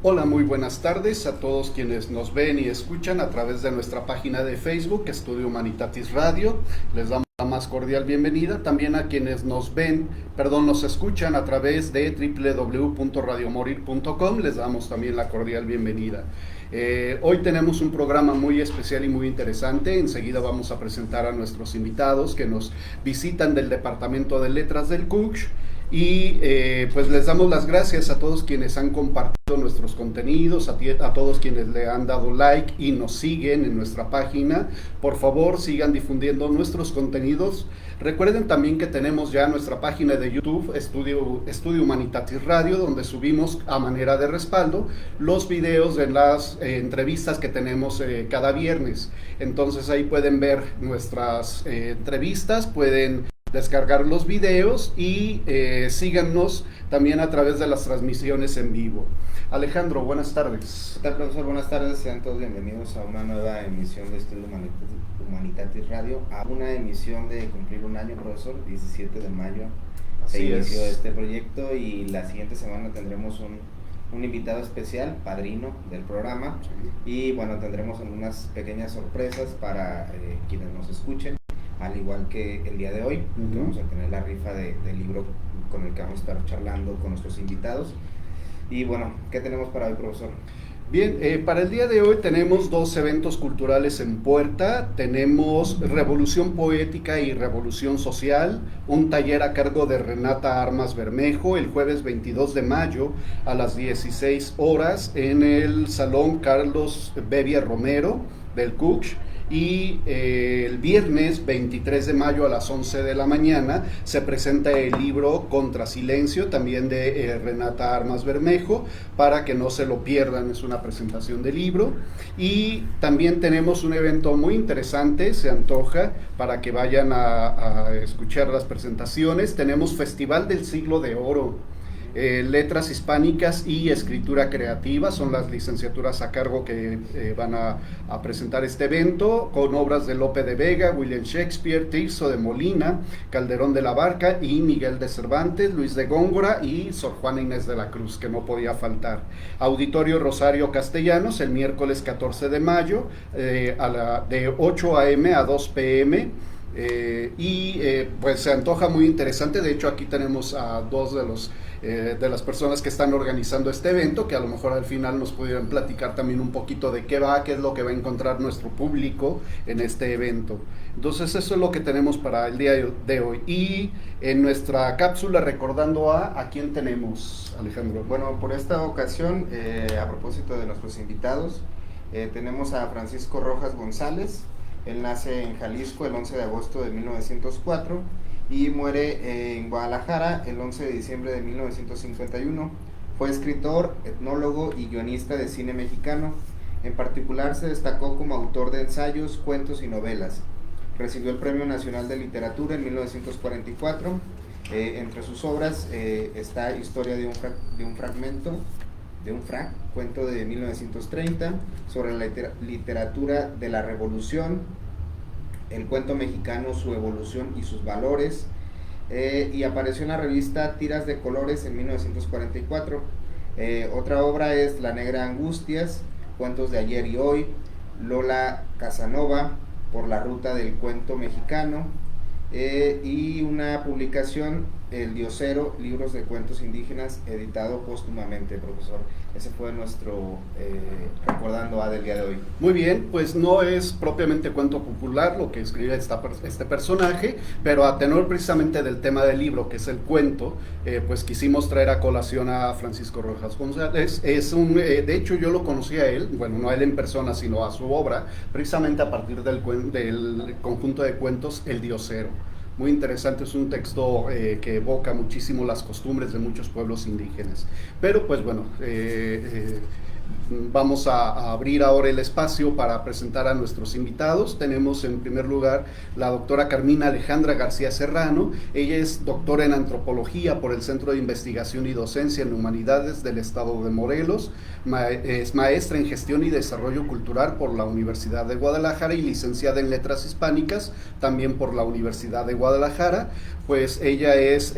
Hola, muy buenas tardes a todos quienes nos ven y escuchan a través de nuestra página de Facebook, Estudio Humanitatis Radio. Les damos la más cordial bienvenida. También a quienes nos escuchan a través de www.radiomorir.com, les damos también la cordial bienvenida. Hoy tenemos un programa muy especial y muy interesante. Enseguida vamos a presentar a nuestros invitados que nos visitan del Departamento de Letras del CUCH. Y pues les damos las gracias a todos quienes han compartido nuestros contenidos, a todos quienes le han dado like y nos siguen en nuestra página. Por favor, sigan difundiendo nuestros contenidos. Recuerden también que tenemos ya nuestra página de YouTube, Estudio Humanitatis Radio, donde subimos a manera de respaldo los videos de las entrevistas que tenemos cada viernes. Entonces ahí pueden ver nuestras entrevistas, pueden descargar los videos y síganos también a través de las transmisiones en vivo. Alejandro, buenas tardes. ¿Qué tal, profesor? Buenas tardes, sean todos bienvenidos a una nueva emisión de Estudio Humanitatis Radio, a una emisión de cumplir un año, profesor. 17 de mayo se inició este proyecto y la siguiente semana tendremos un invitado especial, padrino del programa, y bueno, tendremos algunas pequeñas sorpresas para quienes nos escuchen, al igual que el día de hoy, que vamos a tener la rifa del libro con el que vamos a estar charlando con nuestros invitados. Y bueno, ¿qué tenemos para hoy, profesor? Bien, para el día de hoy tenemos dos eventos culturales en puerta. Tenemos Revolución Poética y Revolución Social, un taller a cargo de Renata Armas Bermejo, el jueves 22 de mayo a las 16 horas en el Salón Carlos Bevia Romero del CUCH. Y el viernes 23 de mayo a las 11 de la mañana se presenta el libro Contra Silencio, también de Renata Armas Bermejo, para que no se lo pierdan. Es una presentación de libro. Y también tenemos un evento muy interesante, se antoja, para que vayan a escuchar las presentaciones. Tenemos Festival del Siglo de Oro. Letras hispánicas y escritura creativa son las licenciaturas a cargo que van a presentar este evento, con obras de Lope de Vega, William Shakespeare, Tirso de Molina, Calderón de la Barca y Miguel de Cervantes, Luis de Góngora y Sor Juana Inés de la Cruz, que no podía faltar. Auditorio Rosario Castellanos, el miércoles 14 de mayo, de 8 a.m. a 2 p.m., pues se antoja muy interesante. De hecho, aquí tenemos a dos de las personas que están organizando este evento, que a lo mejor al final nos pudieran platicar también un poquito de qué es lo que va a encontrar nuestro público en este evento. Entonces eso es lo que tenemos para el día de hoy. Y en nuestra cápsula, recordando a quién tenemos, Alejandro. Bueno, por esta ocasión, a propósito de nuestros invitados, tenemos a Francisco Rojas González. Él nace en Jalisco el 11 de agosto de 1904 y muere en Guadalajara el 11 de diciembre de 1951. Fue escritor, etnólogo y guionista de cine mexicano. En particular se destacó como autor de ensayos, cuentos y novelas. Recibió el Premio Nacional de Literatura en 1944. Entre sus obras está Historia de un fragmento, cuento de 1930, sobre la literatura de la Revolución, el cuento mexicano, su evolución y sus valores, y apareció en la revista Tiras de Colores en 1944. Otra obra es La Negra Angustias, Cuentos de Ayer y Hoy, Lola Casanova, Por la Ruta del Cuento Mexicano, y una publicación, El Diosero, Libros de Cuentos Indígenas, editado póstumamente, profesor. Ese fue nuestro recordando del día de hoy. Muy bien, pues no es propiamente cuento popular lo que escribe este personaje, pero a tenor precisamente del tema del libro, que es el cuento, pues quisimos traer a colación a Francisco Rojas González. De hecho yo lo conocí a él, bueno, no a él en persona, sino a su obra, precisamente a partir del conjunto de cuentos El Diosero. Muy interesante, es un texto que evoca muchísimo las costumbres de muchos pueblos indígenas. Pero pues bueno, vamos a abrir ahora el espacio para presentar a nuestros invitados. Tenemos en primer lugar la doctora Carmina Alejandra García Serrano. Ella es doctora en antropología por el Centro de Investigación y Docencia en Humanidades del Estado de Morelos. Es maestra en Gestión y Desarrollo Cultural por la Universidad de Guadalajara y licenciada en Letras Hispánicas también por la Universidad de Guadalajara. Pues ella es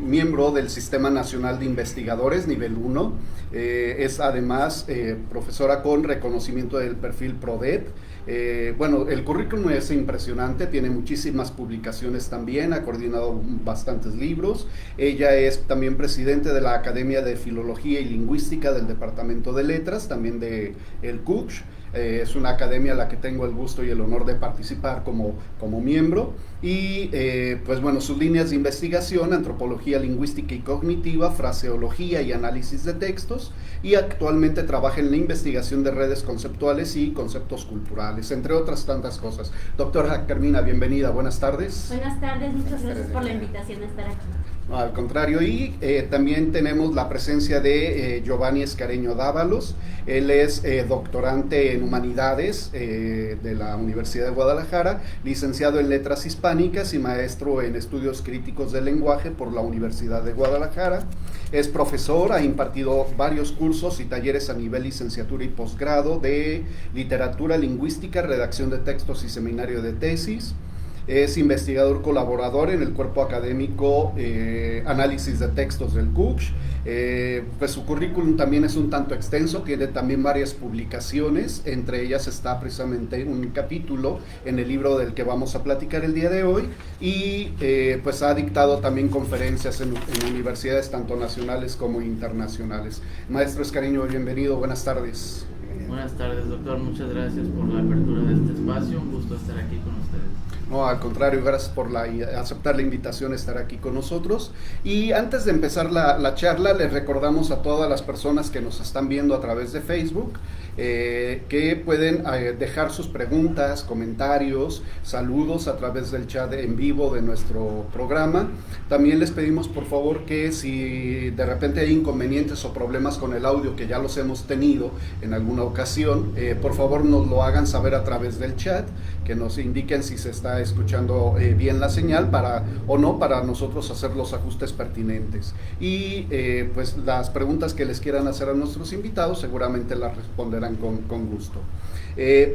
miembro del Sistema Nacional de Investigadores nivel 1, es además profesora con reconocimiento del perfil PRODET. Bueno, el currículum es impresionante, tiene muchísimas publicaciones también, ha coordinado bastantes libros. Ella es también presidente de la Academia de Filología y Lingüística del Departamento de Letras, también de el CUCH. Es una academia a la que tengo el gusto y el honor de participar como miembro. Y pues bueno, sus líneas de investigación: antropología lingüística y cognitiva, fraseología y análisis de textos, y actualmente trabaja en la investigación de redes conceptuales y conceptos culturales, entre otras tantas cosas. Doctora Carmina, bienvenida, buenas tardes. Buenas tardes, muchas gracias por la invitación a estar aquí. No, al contrario, y también tenemos la presencia de Giovanni Escareño Dávalos. Él es doctorante en Humanidades de la Universidad de Guadalajara, licenciado en Letras Hispánicas y maestro en Estudios Críticos del Lenguaje por la Universidad de Guadalajara. Es profesor, ha impartido varios cursos y talleres a nivel licenciatura y posgrado de literatura lingüística, redacción de textos y seminario de tesis. Es investigador colaborador en el cuerpo académico Análisis de Textos del CUCH. Pues su currículum también es un tanto extenso, tiene también varias publicaciones, entre ellas está precisamente un capítulo en el libro del que vamos a platicar el día de hoy, y pues ha dictado también conferencias en universidades tanto nacionales como internacionales. Maestro Escareño, bienvenido, buenas tardes. Buenas tardes, doctor, muchas gracias por la apertura de este espacio, un gusto estar aquí con ustedes. No, al contrario, gracias por aceptar la invitación a estar aquí con nosotros. Y antes de empezar la charla, les recordamos a todas las personas que nos están viendo a través de Facebook que pueden dejar sus preguntas, comentarios, saludos a través del chat en vivo de nuestro programa. También les pedimos por favor que si de repente hay inconvenientes o problemas con el audio, que ya los hemos tenido en alguna ocasión, por favor nos lo hagan saber a través del chat, que nos indiquen si se está escuchando bien la señal para nosotros hacer los ajustes pertinentes. Y pues las preguntas que les quieran hacer a nuestros invitados seguramente las responderán con gusto.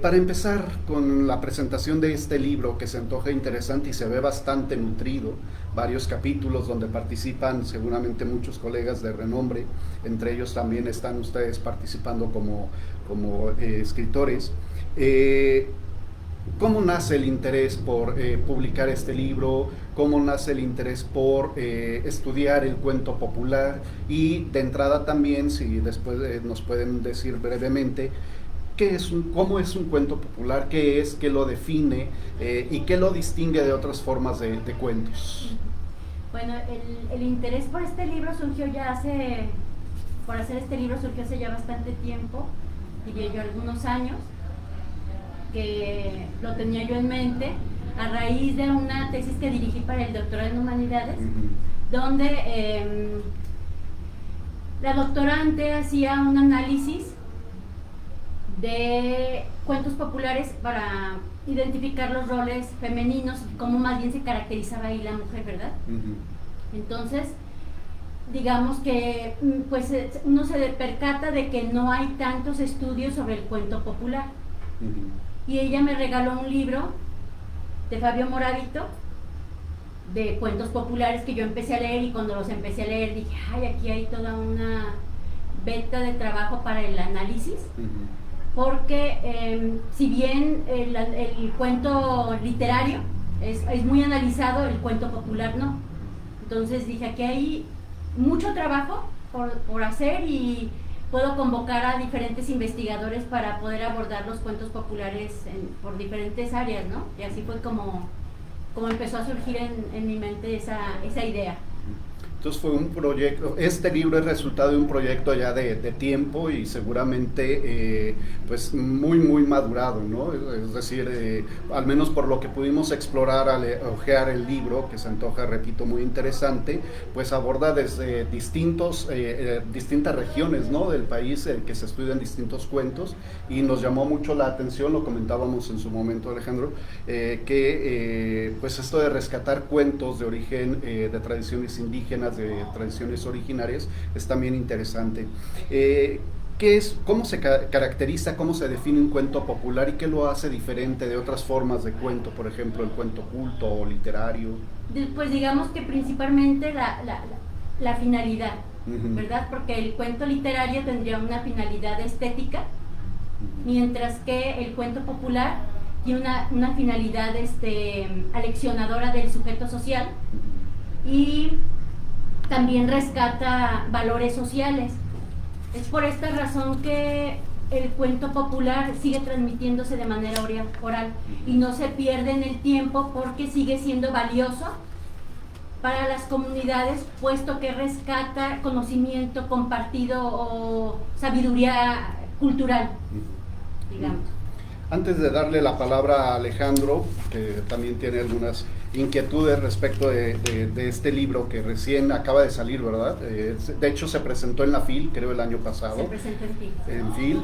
Para empezar con la presentación de este libro, que se antoja interesante y se ve bastante nutrido, varios capítulos donde participan seguramente muchos colegas de renombre, entre ellos también están ustedes participando como escritores. ¿Cómo nace el interés por publicar este libro? ¿Cómo nace el interés por estudiar el cuento popular? Y de entrada también, si después nos pueden decir brevemente, ¿cómo es un cuento popular? ¿Qué es? ¿Qué lo define? ¿Y qué lo distingue de otras formas de cuentos? Bueno, el interés por este libro surgió por hacer este libro surgió hace ya bastante tiempo, diría yo algunos años, que lo tenía yo en mente a raíz de una tesis que dirigí para el doctorado en Humanidades, donde la doctorante hacía un análisis de cuentos populares para identificar los roles femeninos y cómo más bien se caracterizaba ahí la mujer, ¿verdad? Entonces, digamos que pues uno se percata de que no hay tantos estudios sobre el cuento popular. Y ella me regaló un libro de Fabio Moravito de cuentos populares que yo empecé a leer, y cuando los empecé a leer dije, ay, aquí hay toda una beta de trabajo para el análisis, porque si bien el cuento literario es muy analizado, el cuento popular no. Entonces dije, aquí hay mucho trabajo por hacer, y puedo convocar a diferentes investigadores para poder abordar los cuentos populares por diferentes áreas, ¿no? Y así fue como empezó a surgir en mi mente esa idea. Entonces fue un proyecto, este libro es resultado de un proyecto ya de tiempo y seguramente pues muy madurado, ¿no? Es decir, al menos por lo que pudimos explorar al ojear el libro, que se antoja, repito, muy interesante, pues aborda desde distintas regiones, ¿no?, del país, que se estudian distintos cuentos, y nos llamó mucho la atención, lo comentábamos en su momento, Alejandro, que pues esto de rescatar cuentos de origen de tradiciones indígenas, de tradiciones originarias, es también interesante. ¿Cómo se caracteriza, cómo se define un cuento popular y qué lo hace diferente de otras formas de cuento, por ejemplo, el cuento culto o literario? Pues digamos que principalmente la finalidad, ¿verdad? Porque el cuento literario tendría una finalidad estética, mientras que el cuento popular tiene una finalidad aleccionadora del sujeto social y también rescata valores sociales. Es por esta razón que el cuento popular sigue transmitiéndose de manera oral y no se pierde en el tiempo, porque sigue siendo valioso para las comunidades, puesto que rescata conocimiento compartido o sabiduría cultural, digamos. Antes de darle la palabra a Alejandro, que también tiene algunas inquietudes respecto de este libro que recién acaba de salir, ¿verdad? De hecho se presentó en la FIL, creo el año pasado. Se presentó en FIL.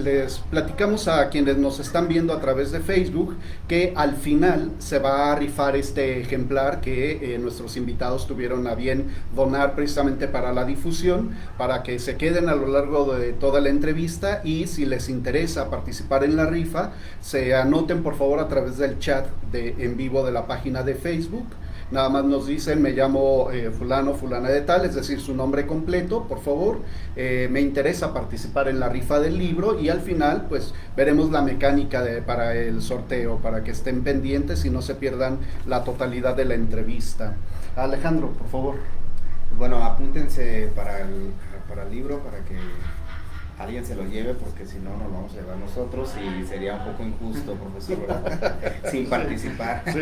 Les platicamos a quienes nos están viendo a través de Facebook que al final se va a rifar este ejemplar que nuestros invitados tuvieron a bien donar precisamente para la difusión, para que se queden a lo largo de toda la entrevista, y si les interesa participar en la rifa, se anoten por favor a través del chat en vivo de la página de Facebook. Nada más nos dicen: me llamo fulano, fulana de tal, es decir, su nombre completo, por favor, me interesa participar en la rifa del libro, y al final pues veremos la mecánica para el sorteo, para que estén pendientes y no se pierdan la totalidad de la entrevista. Alejandro, por favor. Bueno, apúntense para el libro, para que alguien se lo lleve, porque si no, nos lo vamos a llevar nosotros y sería un poco injusto, profesor, ¿verdad? Sin participar. Sí,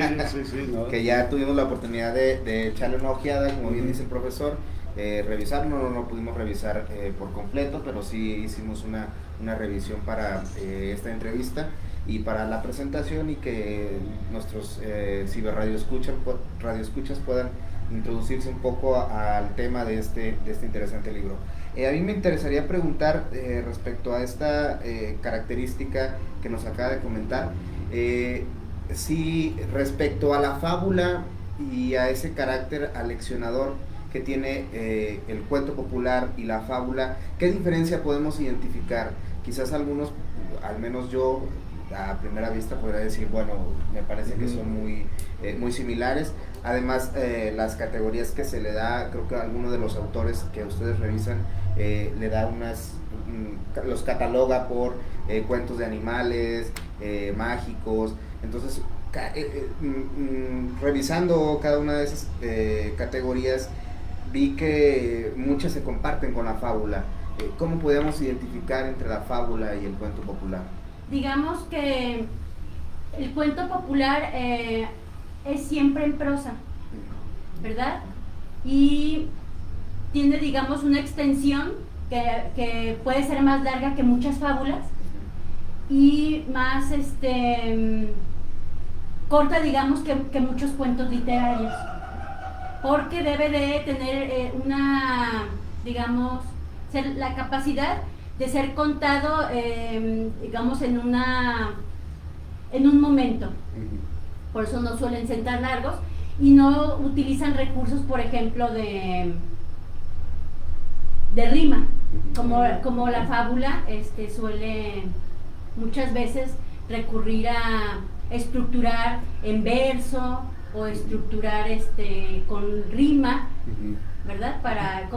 ¿no? Que ya tuvimos la oportunidad de echarle una ojeada, como bien dice el profesor, revisarlo, no pudimos revisar por completo, pero sí hicimos una revisión para esta entrevista y para la presentación, y que nuestros radioescuchas puedan introducirse un poco al tema de este interesante libro. A mí me interesaría preguntar respecto a esta característica que nos acaba de comentar, si respecto a la fábula y a ese carácter aleccionador que tiene el cuento popular y la fábula, ¿qué diferencia podemos identificar? Quizás algunos, al menos yo a primera vista podría decir, bueno, me parece que son muy similares. Además, las categorías que se le da, creo que alguno de los autores que ustedes revisan le da los cataloga por cuentos de animales, mágicos. Entonces, revisando cada una de esas categorías, vi que muchas se comparten con la fábula. ¿Cómo podemos identificar entre la fábula y el cuento popular? Digamos que el cuento popular es siempre en prosa, ¿verdad? Y tiene, digamos, una extensión que puede ser más larga que muchas fábulas y más corta, digamos, que muchos cuentos literarios, porque debe de tener digamos, la capacidad de ser contado, digamos, en un momento. Por eso no suelen ser largos y no utilizan recursos, por ejemplo, de rima, como la fábula suele muchas veces recurrir a estructurar en verso o estructurar con rima, ¿verdad? Para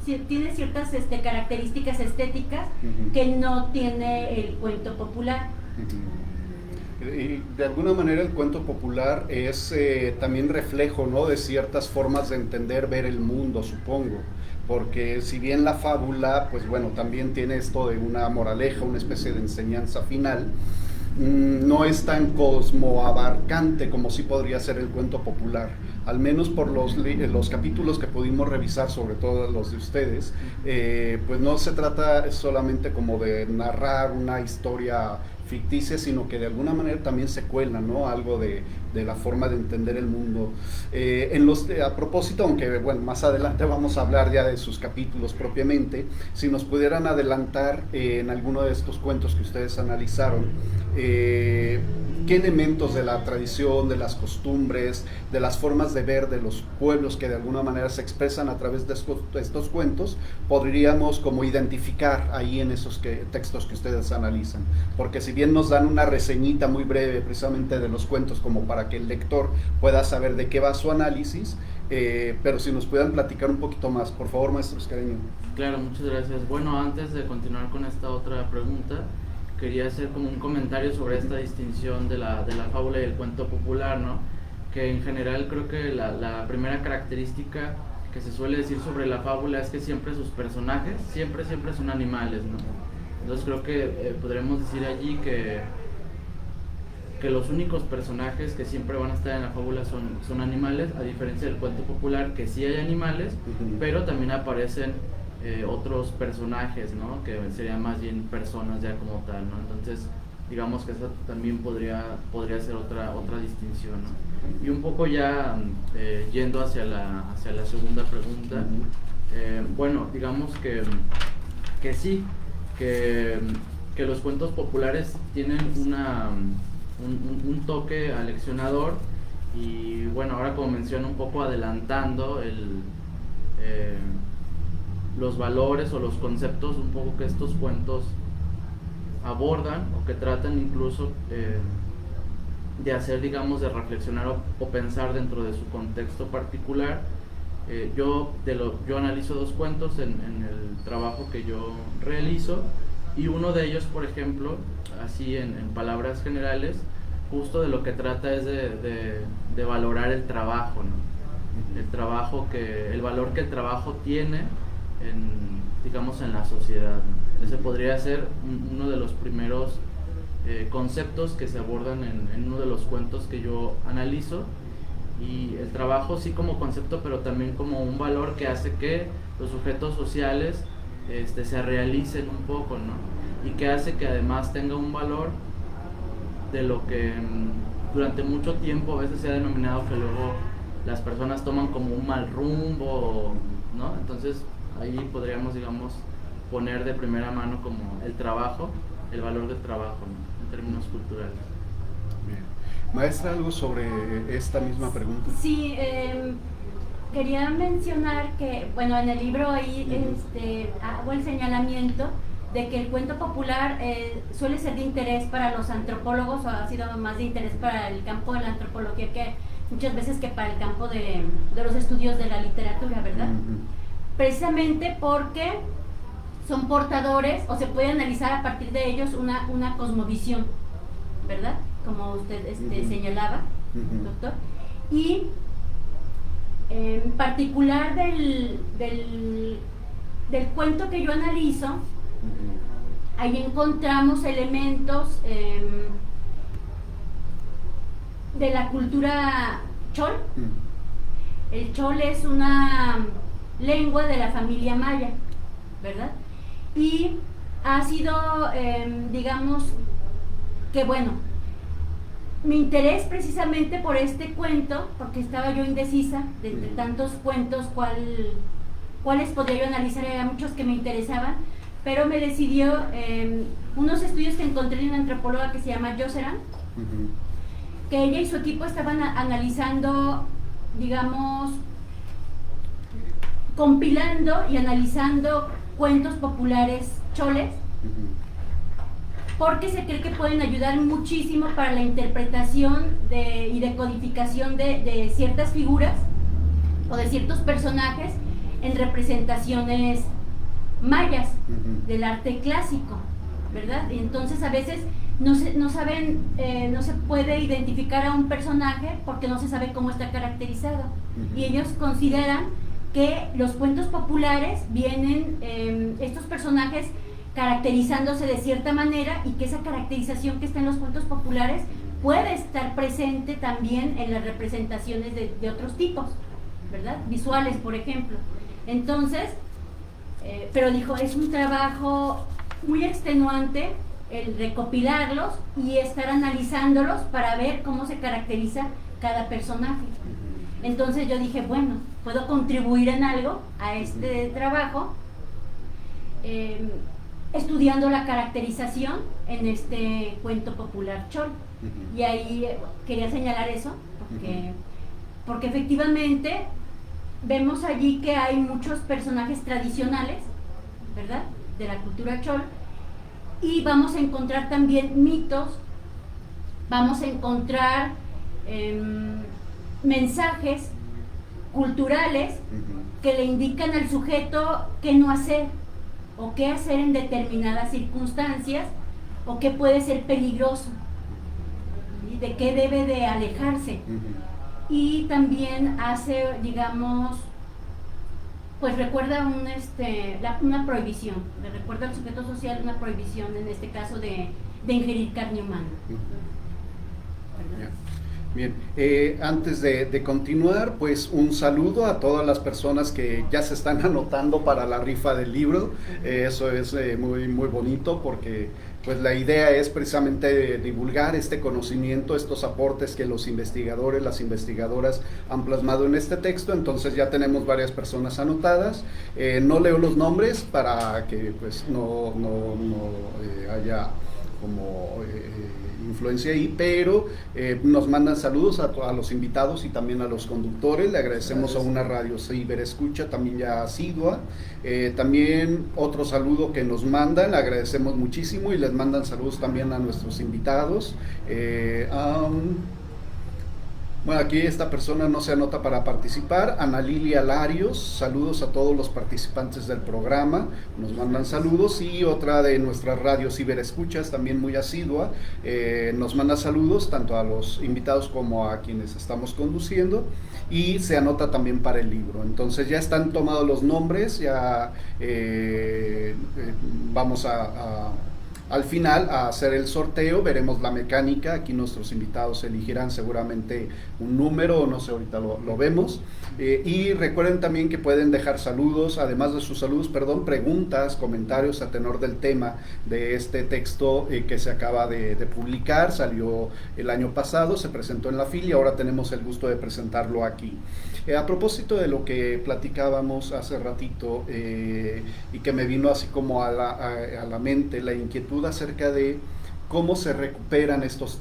tiene ciertas características estéticas que no tiene el cuento popular. Y de alguna manera el cuento popular es también reflejo, ¿no?, de ciertas formas de entender, ver el mundo, supongo, porque si bien la fábula, pues bueno, también tiene esto de una moraleja, una especie de enseñanza final, no es tan cosmoabarcante como sí podría ser el cuento popular, al menos por los capítulos que pudimos revisar, sobre todo los de ustedes. Pues no se trata solamente como de narrar una historia ficticia, sino que de alguna manera también se cuela, ¿no? Algo de la forma de entender el mundo. A propósito, aunque bueno, más adelante vamos a hablar ya de sus capítulos propiamente, si nos pudieran adelantar en alguno de estos cuentos que ustedes analizaron, qué elementos de la tradición, de las costumbres, de las formas de ver de los pueblos que de alguna manera se expresan a través de estos cuentos, podríamos como identificar ahí en esos textos que ustedes analizan. Porque si bien nos dan una reseñita muy breve precisamente de los cuentos como para que el lector pueda saber de qué va su análisis, pero si nos pudieran platicar un poquito más, por favor, maestro Escareño. Claro, muchas gracias. Bueno, antes de continuar con esta otra pregunta, quería hacer como un comentario sobre esta distinción de la fábula y el cuento popular, ¿no? Que en general creo que la primera característica que se suele decir sobre la fábula es que siempre sus personajes, siempre son animales, ¿no? Entonces creo que podremos decir allí que los únicos personajes que siempre van a estar en la fábula son animales, a diferencia del cuento popular, que sí hay animales, pero también aparecen otros personajes, ¿no? Que serían más bien personas ya como tal, ¿no? Entonces digamos que eso también podría ser otra distinción, ¿no? Y un poco ya yendo hacia la segunda pregunta, bueno, digamos que sí, que los cuentos populares tienen un toque aleccionador, y bueno, ahora como menciono, un poco adelantando los valores o los conceptos un poco que estos cuentos abordan, o que tratan incluso de hacer, digamos, de reflexionar o pensar dentro de su contexto particular. Yo analizo dos cuentos en el trabajo que yo realizo, y uno de ellos, por ejemplo, así en palabras generales, justo de lo que trata es de valorar el trabajo, ¿no? El valor que el trabajo tiene digamos, en la sociedad, ¿no? Ese podría ser uno de los primeros conceptos que se abordan en uno de los cuentos que yo analizo. Y el trabajo sí como concepto, pero también como un valor que hace que los sujetos sociales se realicen un poco, ¿no? Y que hace que además tenga un valor de lo que durante mucho tiempo a veces se ha denominado que luego las personas toman como un mal rumbo, ¿no? Entonces ahí podríamos, digamos, poner de primera mano como el trabajo, el valor del trabajo, ¿no? En términos culturales. Bien. Maestra, ¿algo sobre esta misma pregunta? Sí, quería mencionar que, bueno, en el libro ahí hago el señalamiento de que el cuento popular suele ser de interés para los antropólogos, o ha sido más de interés para el campo de la antropología que muchas veces que para el campo de los estudios de la literatura, ¿verdad? Precisamente porque son portadores, o se puede analizar a partir de ellos una cosmovisión, ¿verdad? Como usted señalaba, doctor. Y en particular del cuento que yo analizo, ahí encontramos elementos de la cultura chol. El chol es una lengua de la familia maya, ¿verdad? Y ha sido, digamos, que bueno, mi interés precisamente por este cuento, porque estaba yo indecisa de entre tantos cuentos cuáles podría yo analizar, eran muchos que me interesaban, pero me decidió unos estudios que encontré de una antropóloga que se llama Joseran, que ella y su equipo estaban analizando, digamos, compilando y analizando cuentos populares choles, porque se cree que pueden ayudar muchísimo para la interpretación y decodificación de ciertas figuras o de ciertos personajes en representaciones mayas del arte clásico, ¿verdad? Entonces a veces no se puede identificar a un personaje porque no se sabe cómo está caracterizado, y ellos consideran que los cuentos populares vienen, estos personajes caracterizándose de cierta manera, y que esa caracterización que está en los cuentos populares puede estar presente también en las representaciones de otros tipos, ¿verdad? Visuales, por ejemplo. Entonces, pero dijo, es un trabajo muy extenuante el recopilarlos y estar analizándolos para ver cómo se caracteriza cada personaje. Entonces yo dije, bueno, puedo contribuir en algo a este trabajo, estudiando la caracterización en este cuento popular Chol. Y ahí quería señalar eso, porque efectivamente vemos allí que hay muchos personajes tradicionales, ¿verdad?, de la cultura Chol, y vamos a encontrar también mitos, vamos a encontrar mensajes culturales que le indican al sujeto qué no hacer o qué hacer en determinadas circunstancias, o qué puede ser peligroso, ¿sí?, de qué debe de alejarse. Y también hace, digamos, pues recuerda una prohibición, le recuerda al sujeto social una prohibición, en este caso de ingerir carne humana. Bien, antes de continuar, pues un saludo a todas las personas que ya se están anotando para la rifa del libro. Eso es muy, muy bonito, porque pues la idea es precisamente divulgar este conocimiento, estos aportes que los investigadores, las investigadoras han plasmado en este texto. Entonces ya tenemos varias personas anotadas. No leo los nombres para que pues no haya como influencia ahí, pero nos mandan saludos a los invitados y también a los conductores. Le agradecemos a una radio ciberescucha también ya asidua. También otro saludo que nos mandan, le agradecemos muchísimo, y les mandan saludos también a nuestros invitados. Bueno, aquí esta persona no se anota para participar. Ana Lilia Larios, saludos a todos los participantes del programa, nos mandan saludos. Y otra de nuestras radios ciberescuchas, también muy asidua, nos manda saludos tanto a los invitados como a quienes estamos conduciendo, y se anota también para el libro. Entonces ya están tomados los nombres, ya vamos al final a hacer el sorteo, veremos la mecánica. Aquí nuestros invitados elegirán seguramente un número, o no sé, ahorita lo vemos. Y recuerden también que pueden dejar saludos, además de sus saludos, preguntas, comentarios a tenor del tema de este texto que se acaba de publicar. Salió el año pasado, se presentó en la FIL y ahora tenemos el gusto de presentarlo aquí. A propósito de lo que platicábamos hace ratito, y que me vino así como a la mente la inquietud acerca de cómo se recuperan estos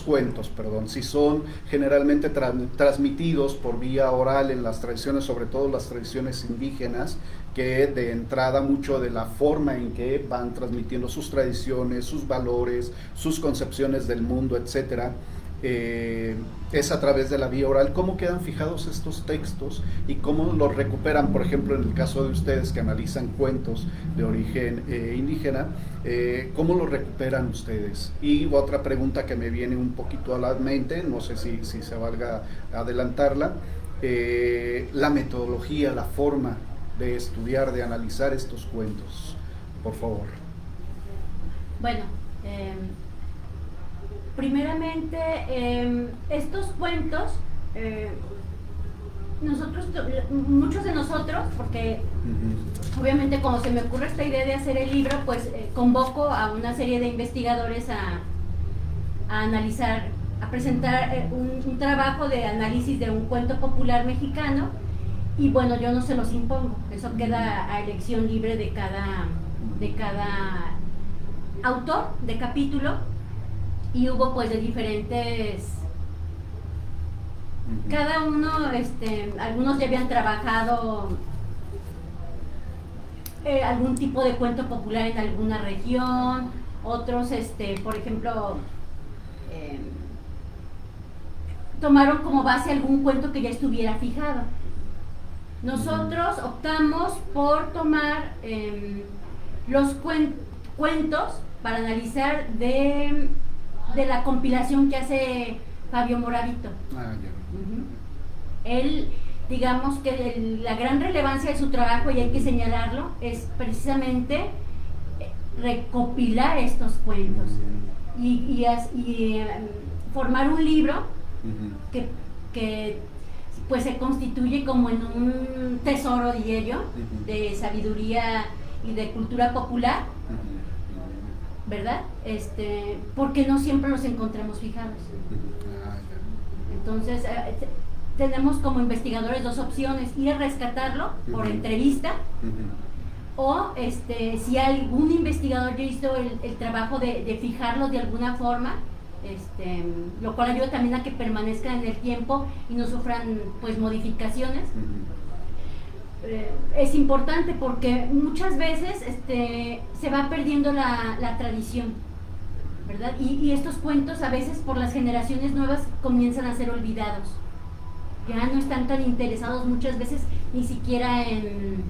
cuentos, si son generalmente transmitidos por vía oral en las tradiciones, sobre todo las tradiciones indígenas, que de entrada mucho de la forma en que van transmitiendo sus tradiciones, sus valores, sus concepciones del mundo, etcétera, es a través de la vía oral. ¿Cómo quedan fijados estos textos y cómo los recuperan? Por ejemplo, en el caso de ustedes que analizan cuentos de origen indígena, ¿cómo los recuperan ustedes? Y otra pregunta que me viene un poquito a la mente, no sé si se valga adelantarla, la metodología, la forma de estudiar, de analizar estos cuentos, por favor. Bueno, primeramente, estos cuentos, muchos de nosotros, porque obviamente como se me ocurre esta idea de hacer el libro, pues convoco a una serie de investigadores a analizar, a presentar un trabajo de análisis de un cuento popular mexicano, y bueno, yo no se los impongo, eso queda a elección libre de cada autor de capítulo. Y hubo pues de diferentes, cada uno, algunos ya habían trabajado algún tipo de cuento popular en alguna región, otros, por ejemplo, tomaron como base algún cuento que ya estuviera fijado. Nosotros optamos por tomar los cuentos para analizar de la compilación que hace Fabio Moravito. Él, digamos que la gran relevancia de su trabajo, y hay que señalarlo, es precisamente recopilar estos cuentos y formar un libro que pues se constituye como en un tesoro, diría yo, de sabiduría y de cultura popular, ¿verdad? Porque no siempre los encontramos fijados. Entonces, tenemos como investigadores dos opciones: ir a rescatarlo por entrevista, o si algún investigador ya hizo el trabajo de fijarlos de alguna forma, lo cual ayuda también a que permanezcan en el tiempo y no sufran pues modificaciones. Es importante porque muchas veces se va perdiendo la tradición, ¿verdad? Y estos cuentos a veces por las generaciones nuevas comienzan a ser olvidados. Ya no están tan interesados muchas veces ni siquiera en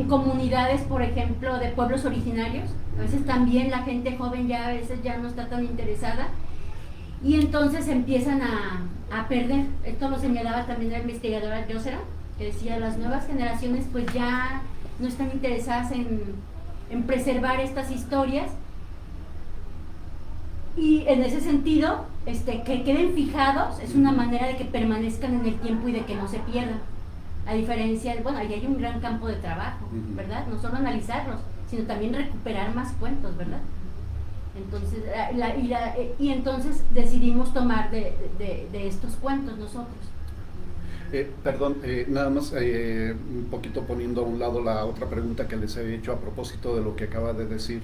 comunidades, por ejemplo, de pueblos originarios. A veces también la gente joven ya a veces ya no está tan interesada y entonces empiezan a perder. Esto lo señalaba también la investigadora Yosera, que decía: las nuevas generaciones pues ya no están interesadas en preservar estas historias, y en ese sentido que queden fijados es una manera de que permanezcan en el tiempo y de que no se pierdan. A diferencia, bueno, ahí hay un gran campo de trabajo, ¿verdad? No solo analizarlos, sino también recuperar más cuentos, ¿verdad? Entonces, entonces decidimos tomar de estos cuentos nosotros. Perdón, nada más un poquito poniendo a un lado la otra pregunta que les he hecho a propósito de lo que acaba de decir.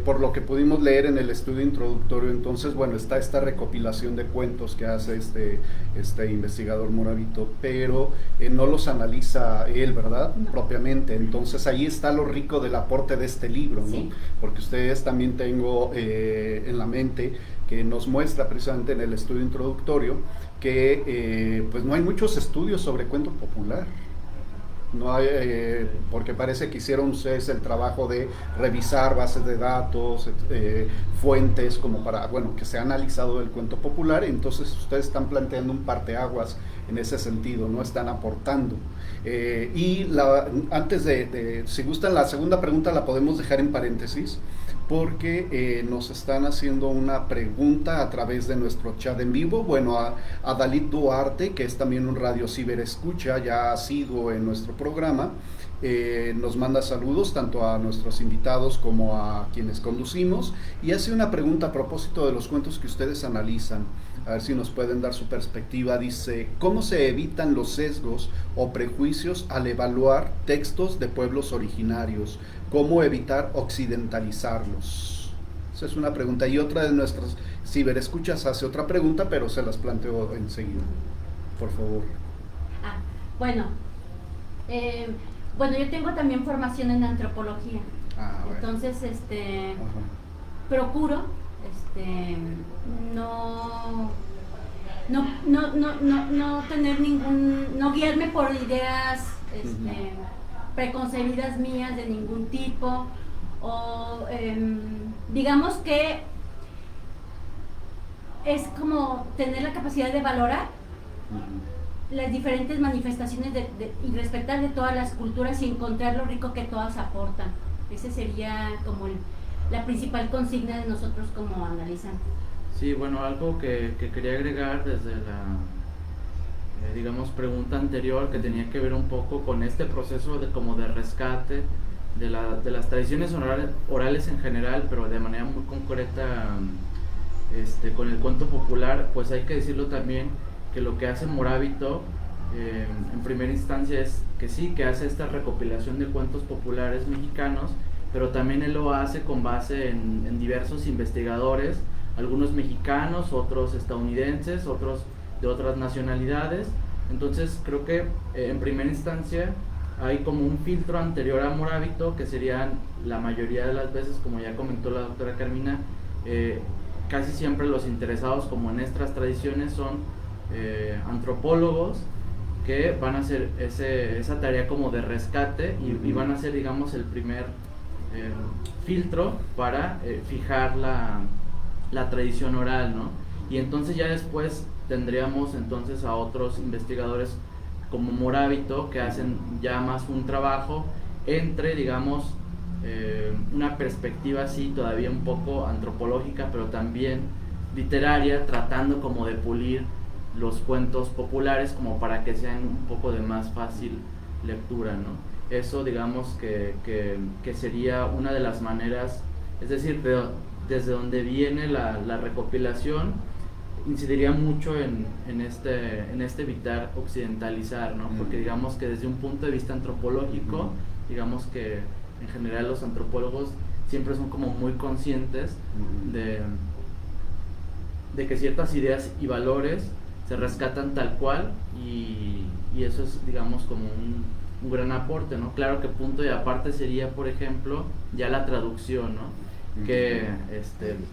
Por lo que pudimos leer en el estudio introductorio, entonces, bueno, está esta recopilación de cuentos que hace este investigador Moravito, pero no los analiza él, ¿verdad? No. Propiamente. Entonces ahí está lo rico del aporte de este libro, ¿no? Sí. Porque ustedes también tengo en la mente que nos muestra precisamente en el estudio introductorio que pues no hay muchos estudios sobre cuento popular. No hay, porque parece que hicieron ustedes el trabajo de revisar bases de datos, fuentes, como para, bueno, que se ha analizado el cuento popular. Entonces ustedes están planteando un parteaguas en ese sentido, no están aportando. Antes si gustan, la segunda pregunta la podemos dejar en paréntesis, porque nos están haciendo una pregunta a través de nuestro chat en vivo. Bueno, a Dalit Duarte, que es también un radio ciberescucha, ya ha sido en nuestro programa, nos manda saludos tanto a nuestros invitados como a quienes conducimos, y hace una pregunta a propósito de los cuentos que ustedes analizan. A ver si nos pueden dar su perspectiva. Dice: ¿cómo se evitan los sesgos o prejuicios al evaluar textos de pueblos originarios? ¿Cómo evitar occidentalizarlos? Esa es una pregunta. Y otra de nuestras ciberescuchas hace otra pregunta, pero se las planteo enseguida. Por favor. Bueno, yo tengo también formación en antropología. Bueno. Entonces, procuro no tener no guiarme por ideas preconcebidas mías de ningún tipo, o digamos que es como tener la capacidad de valorar las diferentes manifestaciones y respetar de todas las culturas y encontrar lo rico que todas aportan. Ese sería como la principal consigna de nosotros como analizantes. Sí, bueno, algo que quería agregar desde la pregunta anterior, que tenía que ver un poco con este proceso de rescate de las tradiciones orales en general, pero de manera muy concreta con el cuento popular. Pues hay que decirlo también, que lo que hace Moravito en primera instancia es que sí, que hace esta recopilación de cuentos populares mexicanos, pero también él lo hace con base en diversos investigadores, algunos mexicanos, otros estadounidenses, otros de otras nacionalidades. Entonces creo que en primera instancia hay como un filtro anterior a Moravito, que serían la mayoría de las veces, como ya comentó la doctora Carmina, casi siempre los interesados como en estas tradiciones son antropólogos, que van a hacer esa tarea como de rescate y van a ser, digamos, el primer filtro para fijar la tradición oral, ¿no? Y entonces ya después tendríamos entonces a otros investigadores como Moravito, que hacen ya más un trabajo entre, digamos, una perspectiva así todavía un poco antropológica, pero también literaria, tratando como de pulir los cuentos populares como para que sean un poco de más fácil lectura, ¿no? Eso digamos que sería una de las maneras, es decir, desde donde viene la recopilación, incidiría mucho en este evitar occidentalizar, ¿no? Porque digamos que desde un punto de vista antropológico, digamos que en general los antropólogos siempre son como muy conscientes de que ciertas ideas y valores se rescatan tal cual, y eso es, digamos, como un gran aporte, ¿no? Claro que punto y aparte sería, por ejemplo, ya la traducción, ¿no? Que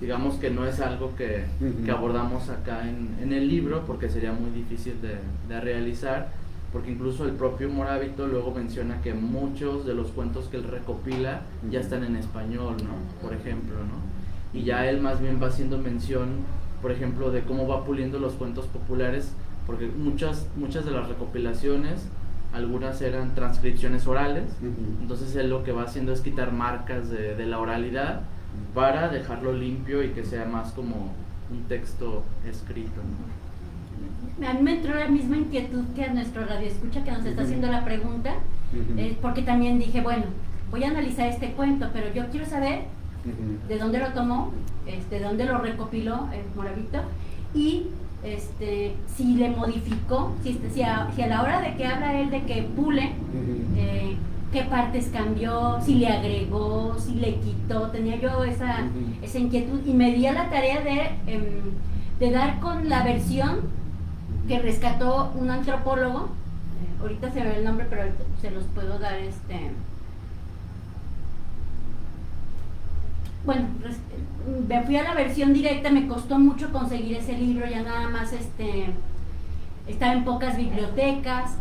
digamos que no es algo que abordamos acá en el libro, porque sería muy difícil de realizar, porque incluso el propio Morabito luego menciona que muchos de los cuentos que él recopila ya están en español, ¿no? Por ejemplo, ¿no? Y ya él más bien va haciendo mención, por ejemplo, de cómo va puliendo los cuentos populares, porque muchas de las recopilaciones, algunas eran transcripciones orales, entonces él lo que va haciendo es quitar marcas de la oralidad para dejarlo limpio y que sea más como un texto escrito, ¿no? A mí me entró la misma inquietud que a nuestro radioescucha que nos está haciendo la pregunta, porque también dije, bueno, voy a analizar este cuento, pero yo quiero saber de dónde lo tomó, de dónde lo recopiló el Morabito, y si le modificó, si a la hora de que habla él de que pule, qué partes cambió, si le agregó, si le quitó. Tenía yo esa inquietud y me di a la tarea de dar con la versión que rescató un antropólogo. Ahorita se me ve el nombre, pero se los puedo dar. Bueno, me fui a la versión directa, me costó mucho conseguir ese libro, ya nada más estaba en pocas bibliotecas.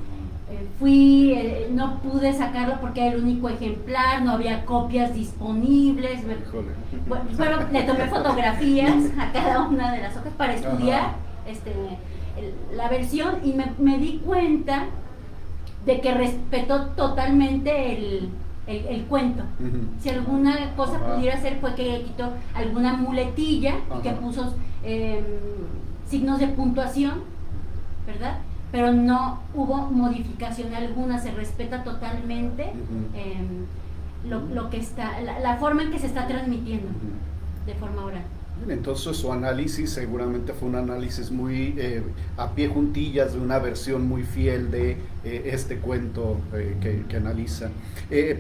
No pude sacarlo porque era el único ejemplar, no había copias disponibles. Bueno, le tomé fotografías a cada una de las hojas para estudiar la versión, y me di cuenta de que respetó totalmente el cuento. Si alguna cosa pudiera hacer fue que quitó alguna muletilla y que puso signos de puntuación, ¿verdad? Pero no hubo modificación alguna, se respeta totalmente lo que está, la forma en que se está transmitiendo de forma oral. Entonces su análisis seguramente fue un análisis muy a pie juntillas de una versión muy fiel de este cuento que analiza.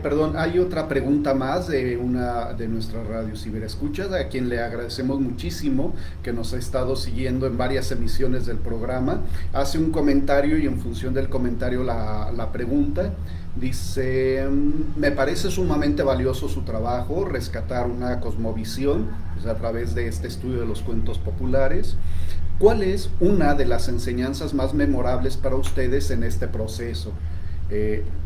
Perdón, hay otra pregunta más de una de nuestras radios ciberescuchas, a quien le agradecemos muchísimo, que nos ha estado siguiendo en varias emisiones del programa. Hace un comentario y en función del comentario la pregunta. Dice, me parece sumamente valioso su trabajo, rescatar una cosmovisión pues, a través de este estudio de los cuentos populares. ¿Cuál es una de las enseñanzas más memorables para ustedes en este proceso?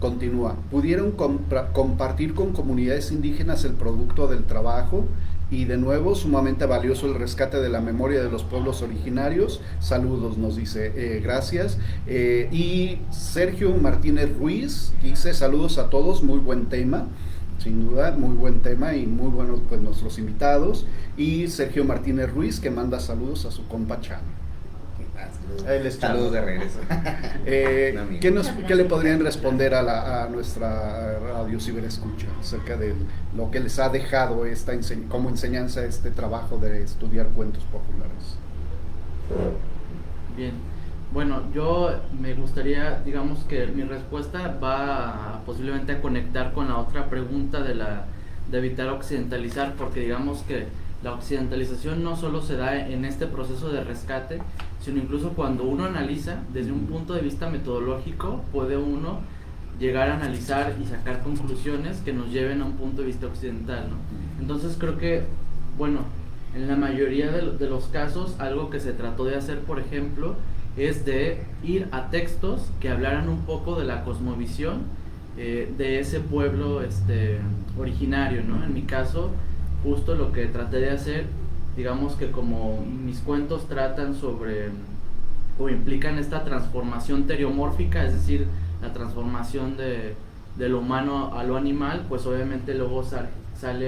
Continúa, ¿pudieron compartir con comunidades indígenas el producto del trabajo? Y de nuevo, sumamente valioso el rescate de la memoria de los pueblos originarios. Saludos, nos dice, gracias. Y Sergio Martínez Ruiz dice, saludos a todos, muy buen tema. Sin duda, muy buen tema y muy buenos pues, nuestros invitados. Y Sergio Martínez Ruiz, que manda saludos a su compa Chano. Saludos de regreso. ¿Qué le podrían responder a nuestra radio ciberescucha acerca de lo que les ha dejado como enseñanza este trabajo de estudiar cuentos populares? Bien, bueno, yo me gustaría, digamos que mi respuesta va posiblemente a conectar con la otra pregunta de evitar occidentalizar, porque digamos que la occidentalización no solo se da en este proceso de rescate, sino incluso cuando uno analiza desde un punto de vista metodológico, puede uno llegar a analizar y sacar conclusiones que nos lleven a un punto de vista occidental, ¿no? Entonces creo que, bueno, en la mayoría de los casos, algo que se trató de hacer, por ejemplo, es de ir a textos que hablaran un poco de la cosmovisión de ese pueblo originario, ¿no? En mi caso, justo lo que traté de hacer, digamos que como mis cuentos tratan sobre o implican esta transformación teriomórfica, es decir, la transformación de de lo humano a lo animal, pues obviamente luego sale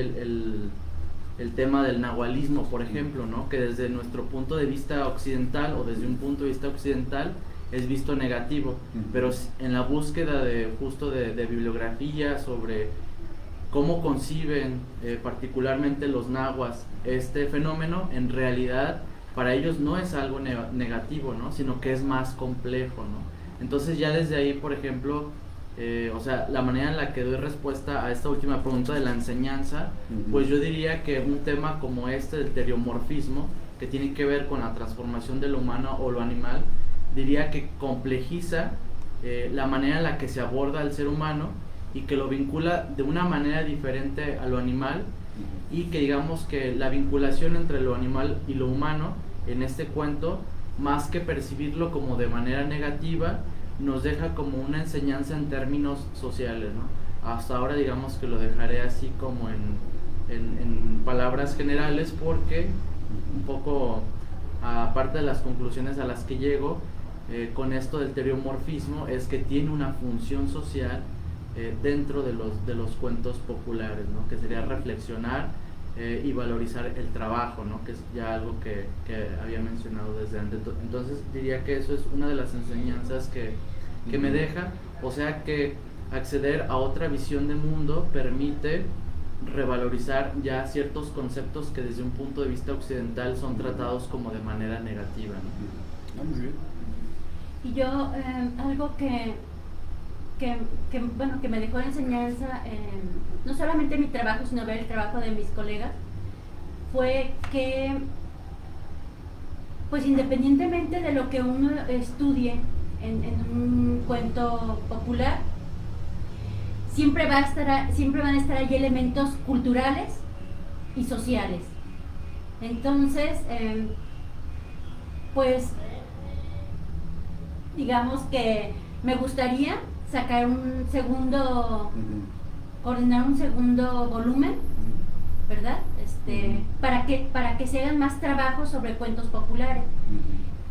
el tema del nahualismo, por ejemplo, ¿no? Que desde nuestro punto de vista occidental o desde un punto de vista occidental es visto negativo, pero en la búsqueda justo de bibliografía sobre cómo conciben particularmente los nahuas este fenómeno, en realidad para ellos no es algo negativo, ¿no? Sino que es más complejo, ¿no? Entonces ya desde ahí, por ejemplo, o sea, la manera en la que doy respuesta a esta última pregunta de la enseñanza, pues yo diría que un tema como este del teriomorfismo, que tiene que ver con la transformación de lo humano o lo animal, diría que complejiza la manera en la que se aborda al ser humano y que lo vincula de una manera diferente a lo animal, y que digamos que la vinculación entre lo animal y lo humano en este cuento, más que percibirlo como de manera negativa, nos deja como una enseñanza en términos sociales, ¿no? Hasta ahora digamos que lo dejaré así como en palabras generales, porque un poco aparte de las conclusiones a las que llego con esto del teriomorfismo, es que tiene una función social dentro de los cuentos populares, ¿no? Que sería reflexionar y valorizar el trabajo, ¿no? Que es ya algo que había mencionado desde antes. Entonces diría que eso es una de las enseñanzas que me deja, o sea que acceder a otra visión de mundo permite revalorizar ya ciertos conceptos que desde un punto de vista occidental son tratados como de manera negativa, ¿no? Muy bien. Y yo, algo que me dejó de enseñanza, no solamente mi trabajo, sino ver el trabajo de mis colegas, fue que, pues independientemente de lo que uno estudie en un cuento popular, siempre van a estar allí elementos culturales y sociales. Entonces, pues, digamos que me gustaría sacar coordinar un segundo volumen, ¿verdad? Para que se hagan más trabajos sobre cuentos populares.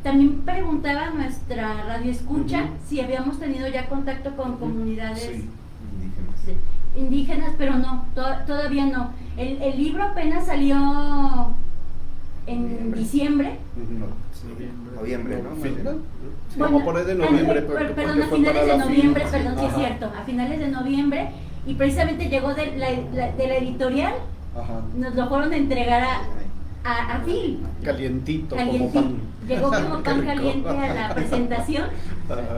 También preguntaba nuestra radioescucha si habíamos tenido ya contacto con comunidades indígenas, pero no, todavía no. El libro apenas salió en diciembre. Noviembre, ¿no? Vamos a poner de noviembre, perdón, a finales de noviembre, perdón, sí es cierto, a finales de noviembre, y precisamente llegó de la editorial. Ajá. Nos lo fueron a entregar a Phil. Calientito, como pan. Llegó como pan caliente a la presentación